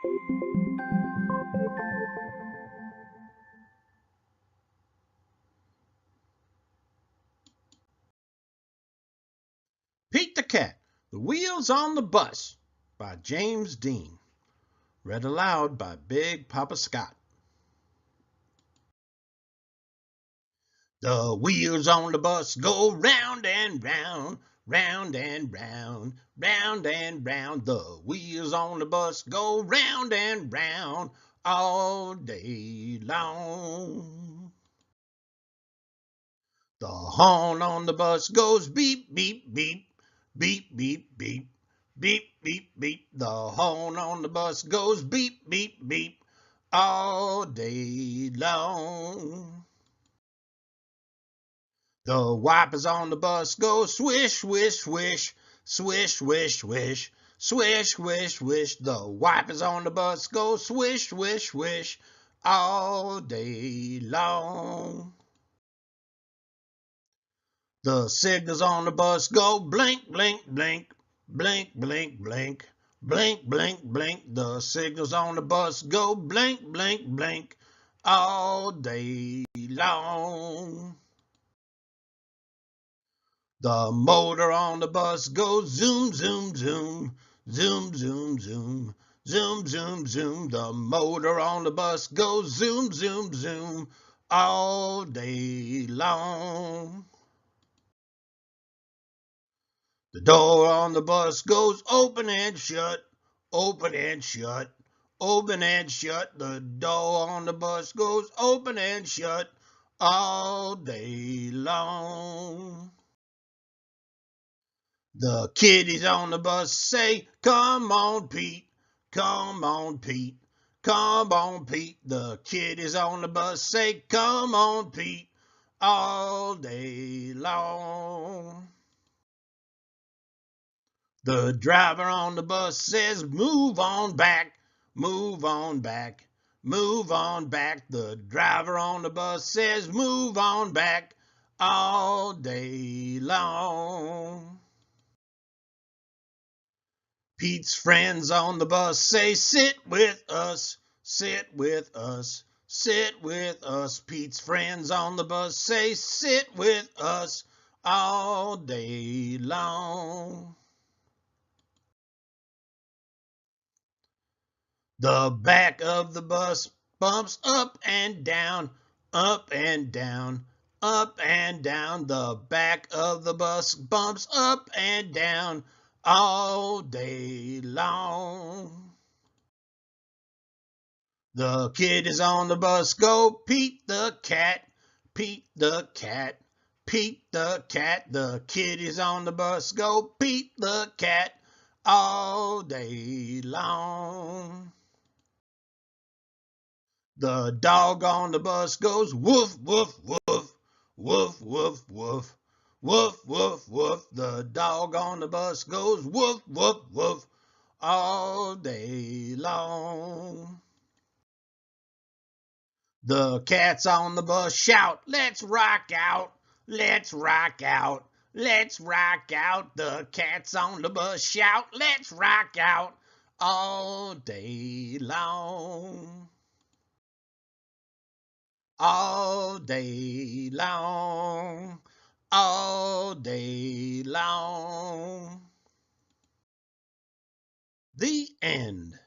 Pete the Cat, The Wheels on the Bus by James Dean. Read aloud by Big Papa Scott. The wheels on the bus go round and round, round and round, round and round. The wheels on the bus go round and round all day long. The horn on the bus goes beep, beep, beep, beep, beep, beep, beep, beep, beep. The horn on the bus goes beep, beep, beep all day long. The wipers on the bus go swish, swish, swish, swish, swish, swish, swish, swish, swish. The wipers on the bus go swish, swish, swish all day long. The signals on the bus go blink, blink, blink, blink, blink, blink, blink, blink, blink. The signals on the bus go blink, blink, blink all day long. The motor on the bus goes zoom, zoom, zoom, zoom, zoom, zoom, zoom, zoom, zoom. The motor on the bus goes zoom, zoom, zoom all day long. The door on the bus goes open and shut, open and shut, open and shut. The door on the bus goes open and shut all day long. The kiddies on the bus say, come on, Pete, come on, Pete, come on, Pete. The kiddies on the bus say, come on, Pete, all day long. The driver on the bus says, move on back, move on back, move on back. The driver on the bus says, move on back all day long. Pete's friends on the bus say, sit with us, sit with us, sit with us. Pete's friends on the bus say, sit with us all day long. The back of the bus bumps up and down, up and down, up and down. The back of the bus bumps up and down all day long. The kiddies on the bus go, Pete the cat, Pete the cat, Pete the cat. The kiddies on the bus go, Pete the cat, all day long. The dog on the bus goes woof, woof, woof, woof, woof, woof, woof, woof, woof. The dog on the bus goes woof, woof, woof all day long. The cats on the bus shout, let's rock out, let's rock out, let's rock out. The cats on the bus shout, let's rock out all day long. All day long, all day long. The end.